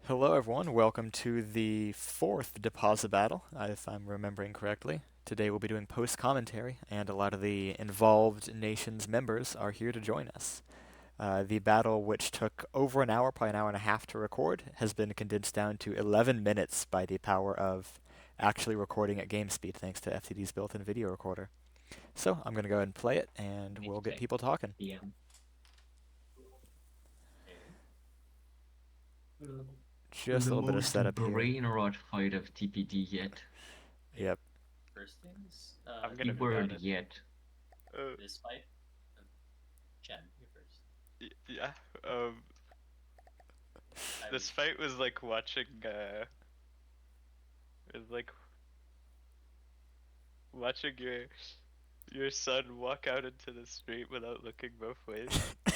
Hello, everyone. Welcome to the fourth Deposibattle, if I'm remembering correctly. Today we'll be doing post-commentary, and a lot of the involved nation's members are here to join us. The battle, which took over an hour, probably an hour and a half to record, has been condensed down to 11 minutes by the power of actually recording at game speed, thanks to FTD's built-in video recorder. So I'm going to go ahead and play it, and we'll get people talking. Yeah. Just The a little bit of most setup here. brain rot fight of TPD yet. Yep. First things, I'm The gonna be word honest. yet. this fight. Chad, you first. Yeah. Um, this fight was like watching. It was like watching your son walk out into the street without looking both ways.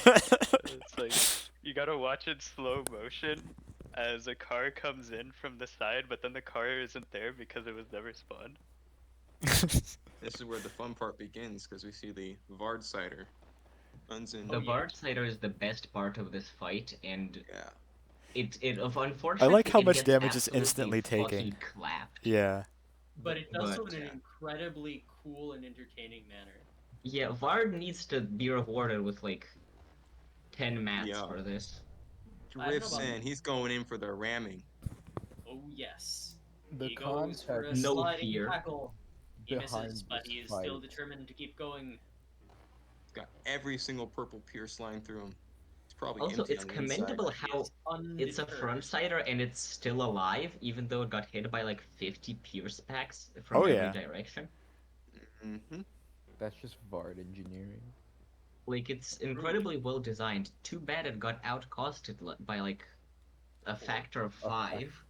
It's like you gotta watch in slow motion as a car comes in from the side, but then the car isn't there because it was never spawned. This is where the fun part begins because we see the Vard Cider. Runs in. The yeah. Vardsider is the best part of this fight, and Yeah. it of unfortunately. I like how it much gets damage it's absolutely instantly taking. fucking clapped. Yeah. But it does so But, in an yeah. incredibly cool and entertaining manner. Yeah, Vard needs to be rewarded with like 10 mats Yeah. for this. I don't know Drifts about- in. He's going in for the ramming. Oh yes. The He goes for a context No sliding fear. tackle. He behind misses, but this he is fight. still determined to keep going. He's got every single purple pierce line through him. It's probably Also, empty it's on the inside. commendable He how is it's a undeterred. front sider and it's still alive, even though it got hit by like 50 pierce packs from Oh, every yeah. direction. Mm-hmm. That's just Vard engineering. Like, it's incredibly well designed. Too bad it got outcosted by like a factor of 5.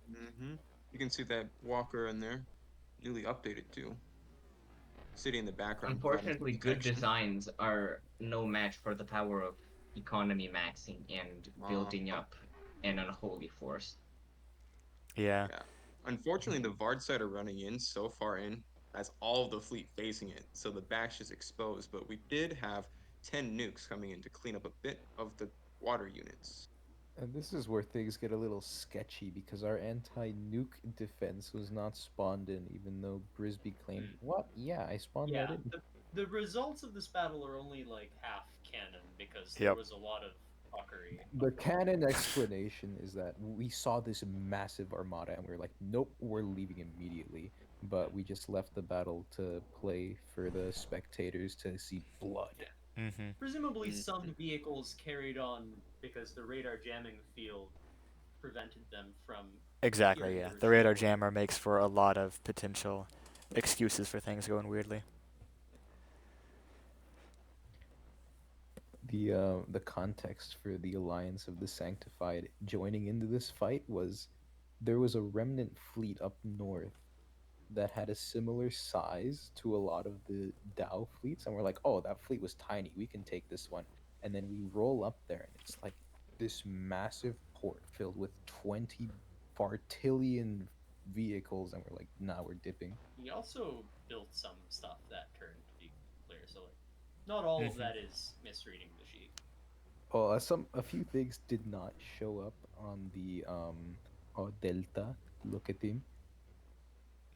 Mm-hmm. You can see that Walker in there, newly updated too. Sitting in the background. providing Unfortunately, good protection. designs are no match for the power of economy maxing and building up an unholy force. Yeah. Yeah. Unfortunately, the Vard Cider running in so far in has all of the fleet facing it, so the back's just exposed. But we did have 10 nukes coming in to clean up a bit of the water units. And this is where things get a little sketchy because our anti-nuke defense was not spawned in, even though Brisby claimed, "What? Yeah, I spawned Yeah, that in." the results of this battle are only like half canon because Yep. there was a lot of fuckery. The canon explanation is that we saw this massive armada and we were like, "Nope, we're leaving immediately." But we just left the battle to play for the spectators to see blood. Mm-hmm. Presumably, some vehicles carried on because the radar jamming field prevented them from. Exactly, hearing yeah. the The radar result. jammer makes for a lot of potential excuses for things going weirdly. The context for the alliance of the Sanctified joining into this fight was there was a remnant fleet up north that had a similar size to a lot of the Dow fleets, and we're like, oh, that fleet was tiny, we can take this one. And then we roll up there, and it's like this massive port filled with 20 Fartillion vehicles, and we're like, nah, we're dipping. He also built some stuff that turned to be clear, so like, not all of Mhm. that is misreading the sheet. Oh, a few things did not show up on the Delta. Look at him.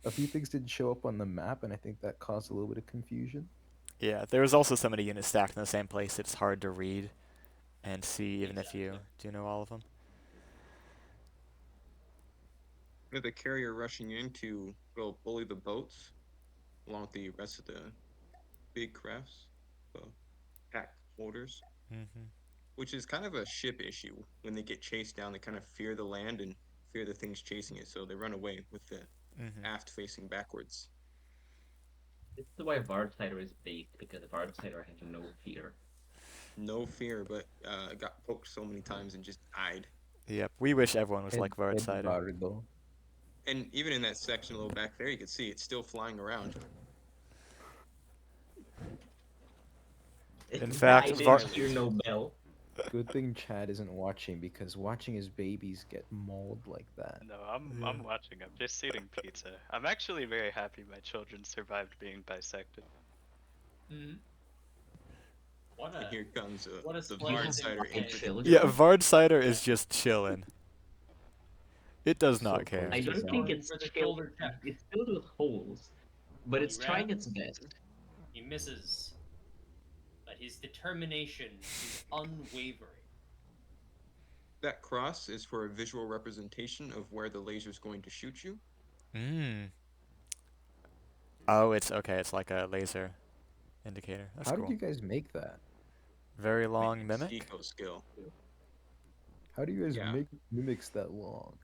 A few things didn't show up on the map, and I think that caused a little bit of confusion. Yeah, there was also so many units stacked in the same place it's hard to read and see even if you do know all of them. With the carrier rushing in to go bully the boats, along with the rest of the big crafts, the pack holders, Mm-hmm. which is kind of a ship issue. When they get chased down, they kind of fear the land and fear the things chasing it, so they run away with the Mm-hmm. aft facing backwards. This is why Vardsider is baked, because Vardsider has no fear. No fear, but got poked so many times and just died. Yep. We wish everyone was like Vardsider. Eduardo. And even in that section a little back there, you can see it's still flying around. In fact, I didn't Var- hear no bell. Good thing Chad isn't watching because watching his babies get mauled like that. No, I'm watching. I'm just eating pizza. I'm actually very happy my children survived being bisected. Mm-hmm. What And a here comes what a the splendid Vard Cider thing. Chill. Yeah, Vardsider is just chilling. It does So not care. I close to don't think Zard. it's For the filled. shoulder check. It's filled with holes, but it's He trying its rams. best. He misses. But his determination is unwavering. That cross is for a visual representation of where the laser's going to shoot you. Mm. Oh, it's okay. It's like a laser indicator. That's How cool. did you guys make that? Very long It's mimic. eco skill. How do you guys Yeah. make mimics that long?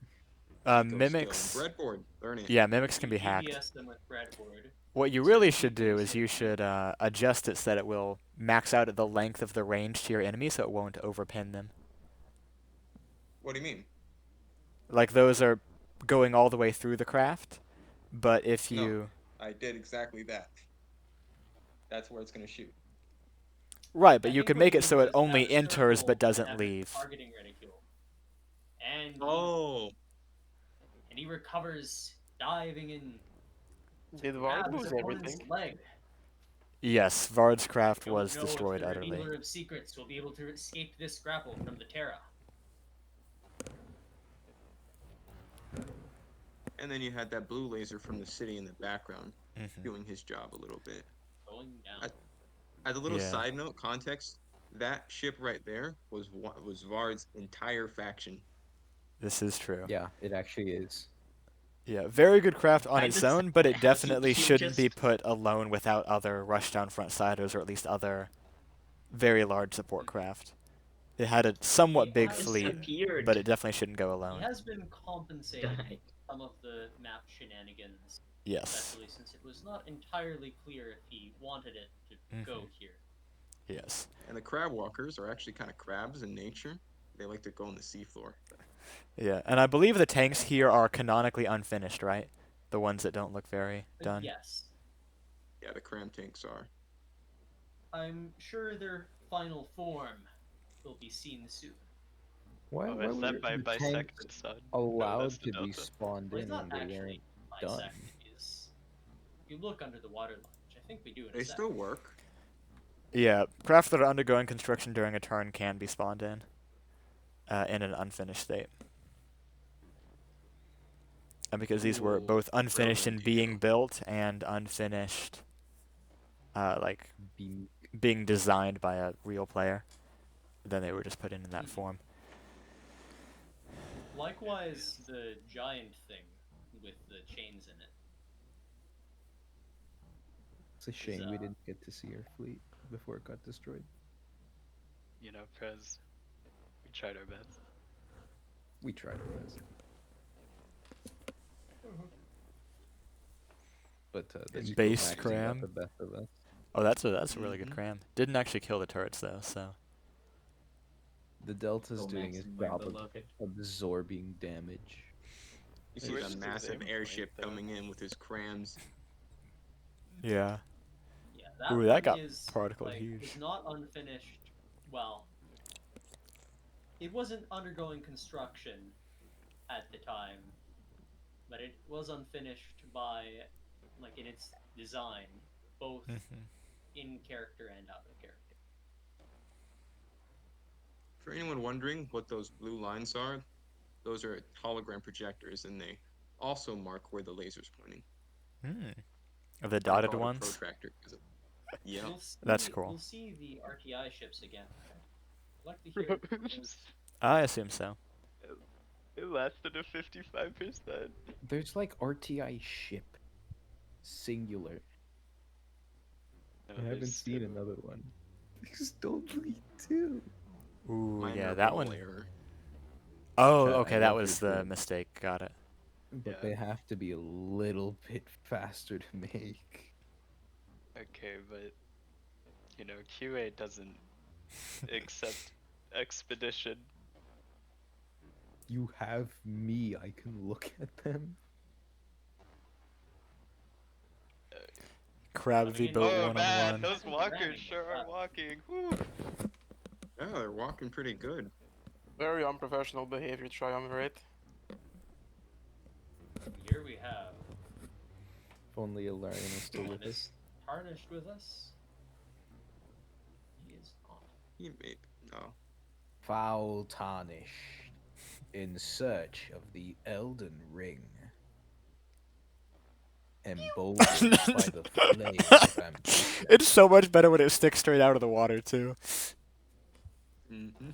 Eco Mimics. skill. Breadboard. Learn it. Yeah, mimics can You be hacked. EBS them with breadboard. What you really should do is you should adjust it so that it will max out at the length of the range to your enemy, so it won't overpin them. What do you mean? Like those are going all the way through the craft, but if No. you I did exactly that. That's where it's gonna shoot. right, but I you think can what make he it so does it is only have a enters circle but and doesn't have a leave. Targeting reticule. And Oh, he recovers diving in. Did Vard grabs lose opponent's everything? leg. Yes, Vard's craft Don't was know if destroyed the utterly. Revealer of Secrets will be able to escape this grapple from the Terra. and then you had that blue laser from the city in the background Mhm. doing his job a little bit. Going down. As a little Yeah. side note, context, that ship right there was Vard's entire faction. This is true. Yeah, it actually is. Yeah, very good craft on I its just- own, but it he- definitely he shouldn't be just- put alone without other rushdown frontsiders or at least other very large support craft. It had a somewhat He big has fleet, disappeared. but it definitely shouldn't go He alone. has been compensated Died. for some of the map shenanigans, Yes. especially since it was not entirely clear if he wanted it to go here. Yes. And the crab walkers are actually kind of crabs in nature. They like to go on the seafloor. Yeah, and I believe the tanks here are canonically unfinished, right? The ones that don't look very done. Yes. Yeah, the cram tanks are. I'm sure their final form will be seen soon. Why, Oh, why is were that by the bisected tanks sun? allowed that's the to be Delta. spawned Well, in it's not when they actually weren't done? bisected. If you look under the waterline, which I think we do in a They sec. still work. Yeah, craft that are undergoing construction during a turn can be spawned in an unfinished state. And because these were Cool. both unfinished in Relevant being detail. built and unfinished, like Be being designed by a real player, then they were just put in that form. Likewise, the giant thing with the chains in it. It's a shame we uh, didn't get to see our fleet before it got destroyed. You know, Prez, we tried our best. We tried our best. But the It's eco base maxing got cram. the best of us. Oh, that's a really good Mhm. cram. Didn't actually kill the turrets though, so The Delta's Go doing Max, his my job of beloved. absorbing damage. You see Where's the his massive aim airship point, though? coming in with his crams. yeah. Yeah, that Ooh, one that got is particle like, huge. was not unfinished. Well, it wasn't undergoing construction at the time, but it was unfinished by, like, in its design, both Mhm. in character and out of character. For anyone wondering what those blue lines are, those are hologram projectors, and they also mark where the laser's pointing. The I dotted call it a ones. protractor 'cause yeah. We'll see, That's cool. We'll see the RTI ships again. I'd like to hear. I assume so. It lasted a 55%. There's like RTI ship. Singular. No, I haven't there's seen two. another one. There's only two. Ooh, Minor yeah, that roll one. error. Oh, Chat, I okay, that love was your the game. mistake. Got it. But Yeah. they have to be a little bit faster to make. Okay, but you know, QA doesn't accept expedition. You have me, I can look at them. Crab v mean, boat Oh one man, on one. those Ramming walkers it sure are up. walking. Woo. Yeah, they're walking pretty good. Very unprofessional behavior, triumvirate. Here we have If only Ilarion was still one with us. is tarnished with us. He is not. You may no. Foul tarnish. In search of the Elden Ring. Emboldened by the flames of ambition. It's so much better when it sticks straight out of the water too. Mm-hmm.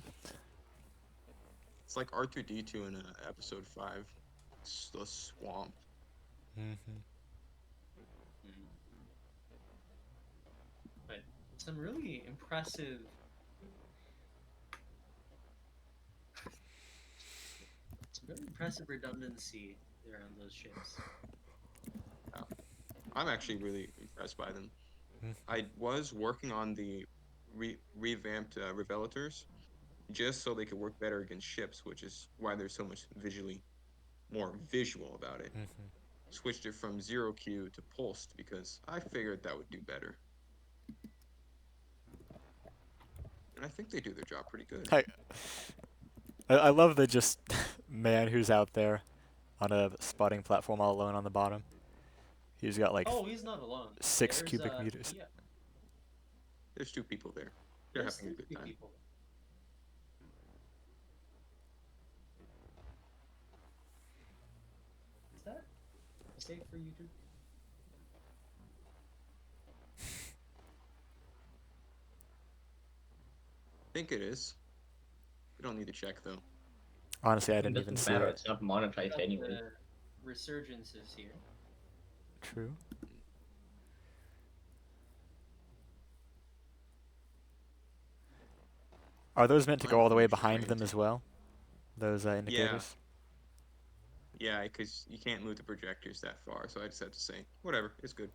It's like R2D2 in episode 5. It's the swamp. Mm-hmm. But some really impressive. Some really impressive redundancy around those ships. I'm actually really impressed by them. Hmm. I was working on the revamped Revelators just so they could work better against ships, which is why there's so much more visual about it. Mm-hmm. Switched it from 0Q to pulsed because I figured that would do better. And I think they do their job pretty good. I love the just man who's out there on a spotting platform all alone on the bottom. He's got like Oh, he's not alone. 6 There's, cubic meters. Yeah, There's 2 people there. They're there's having a good two time. people. Is that a mistake for YouTube? I think it is. We don't need to check though. Honestly, I It didn't even doesn't see matter. it. It's not monetized Got anyway. the resurgences here. True. Are those meant to go all the way behind them as well? Those indicators? Yeah, because you can't move the projectors that far, so I just had to say, whatever, it's good.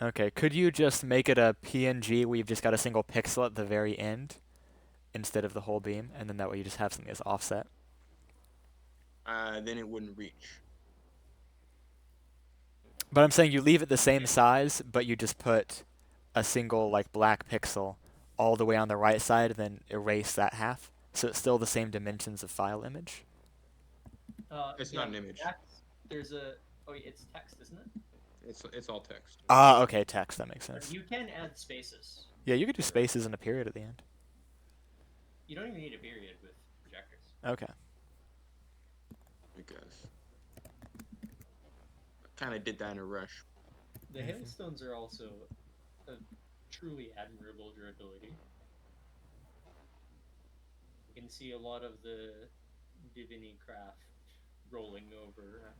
Okay, could you just make it a PNG where you've just got a single pixel at the very end instead of the whole beam, and then that way you just have something that's offset? Then it wouldn't reach. But I'm saying you leave it the same size, but you just put a single like black pixel all the way on the right side, then erase that half, so it's still the same dimensions of file image. It's not an image. There's a. Oh, it's text, isn't it? It's all text. Ah, okay, text, that makes But sense. you can add spaces. Yeah, you could do spaces and a period at the end. You don't even need a period with projectors. Okay. Because I kind of did that in a rush. The Mhm. hailstones are also a truly admirable durability. You can see a lot of the Divini craft rolling over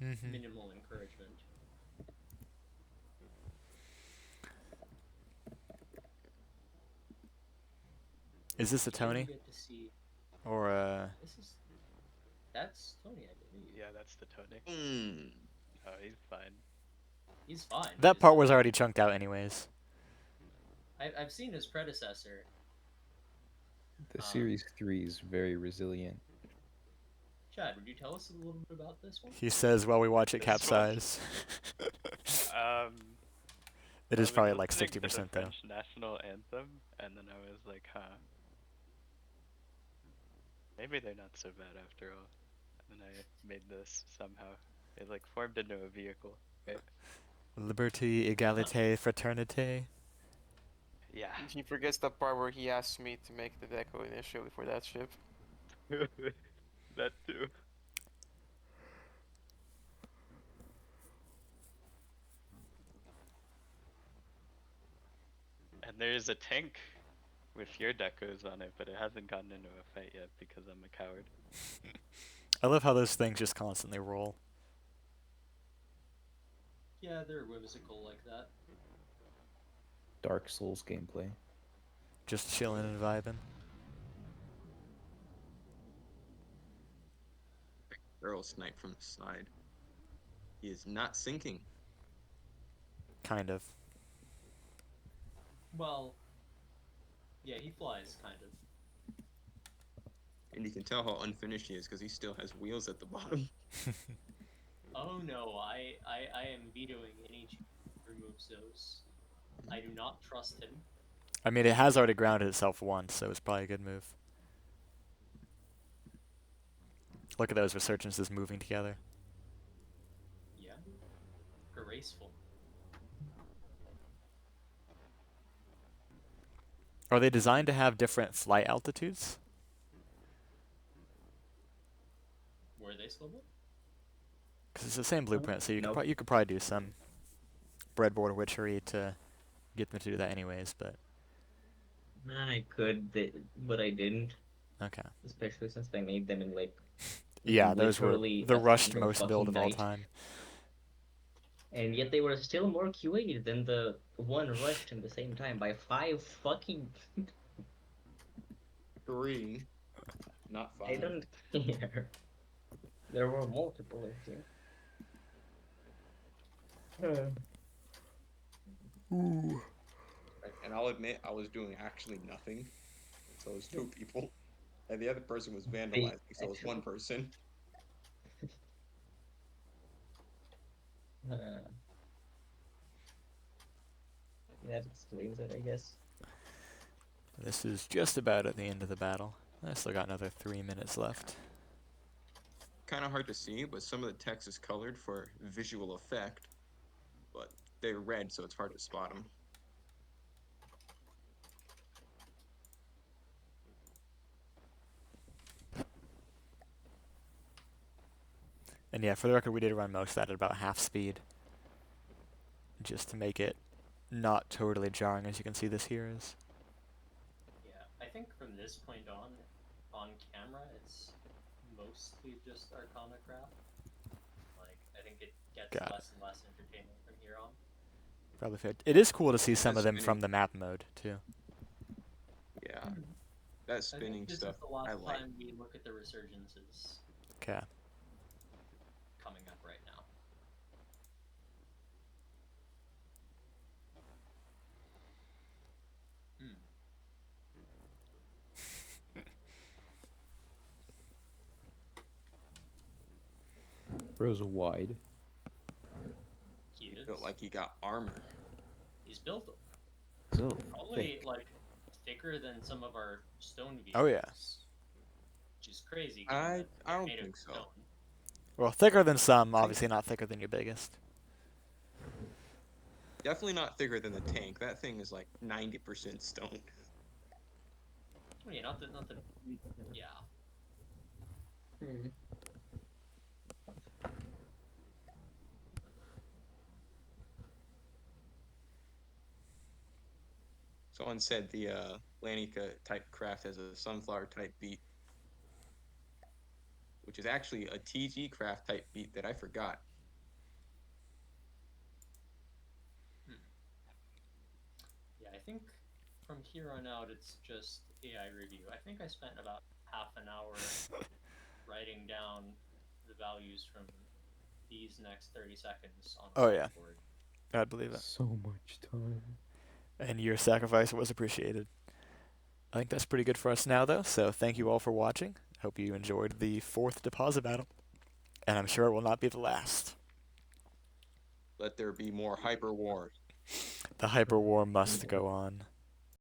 Mm-hmm. minimal encouragement. Is this a Here Tony? you get to see. Or That's Tony, I believe. Yeah, that's the Tony. Oh, he's fine. He's fine. that He's part was fine. already chunked out anyways. I've seen his predecessor. The Series 3 is very resilient. Chad, would you tell us a little bit about this one? He says while we watch it This one. capsize. It I is was probably like listening to 60% the though. French national anthem, and then I was like, huh. Maybe they're not so bad after all. And then I made this somehow. It like formed into a vehicle. Right? Liberty, égalité, fraternité. Yeah. He forgets the part where he asked me to make the deco initially for that ship. That too. And there's a tank with your decos on it, but it hasn't gotten into a fight yet because I'm a coward. I love how those things just constantly roll. Yeah, they're whimsical like that. Dark Souls gameplay. Just chilling and vibing. Barrel snipe from the side. He is not sinking. Kind of. Well, yeah, he flies, kind of. And you can tell how unfinished he is because he still has wheels at the bottom. Oh no, I am vetoing any change that removes those. I do not trust him. I mean, it has already grounded itself once, so it's probably a good move. Look at those resurgences moving together. Yeah. Graceful. Are they designed to have different flight altitudes? Were they slow built? Because it's the same blueprint, so Nope. you could probably do some breadboard witchery to get them to do that anyways. But I could, but I didn't. okay. Especially since I made them in like Yeah, those were literally the a rushed single most build fucking of all night. time. And yet they were still more QA'd than the one rushed in the same time by 5 fucking. 3, not 5. I don't care. There were multiple of them. And I'll admit, I was doing actually nothing. So it was 2 people. And the other person was vandalizing, so it was 1 person. That explains it, I guess. This is just about at the end of the battle. I still got another 3 minutes left. Kind of hard to see, but some of the text is colored for visual effect. But they're red, so it's hard to spot them. And yeah, for the record, we did run most of that at about half speed. Just to make it not totally jarring, as you can see this here is. Yeah, I think from this point on camera, it's mostly just Arcana crap. Like, I think it gets Got it. less and less entertaining from here on. Probably fair. It is cool to see some That's of them spinning. from the map mode, too. Yeah. That I spinning think this stuff, is the last I like. time we look at the resurgences Okay. coming up right now. Bro's wide. He is. Felt like he got armor. He's built them. So Probably thick. like thicker than some of our stone vehicles. Oh, yeah. Which is crazy. given I that they're don't made of think so. stone. Well, thicker than some, obviously not thicker than your biggest. Definitely not thicker than the tank. That thing is like 90% stone. Oh, yeah, not the. Yeah. Someone said the Lanica type craft has a sunflower type beat, which is actually a TG craft type beat that I forgot. Yeah, I think from here on out it's just AI review. I think I spent about half an hour writing down the values from these next 30 seconds on the Oh, yeah. board. I'd believe it. So much time. And your sacrifice was appreciated. I think that's pretty good for us now, though, so thank you all for watching. Hope you enjoyed the 4th deposit battle. And I'm sure it will not be the last. Let there be more hyper war. The hyper war must go on.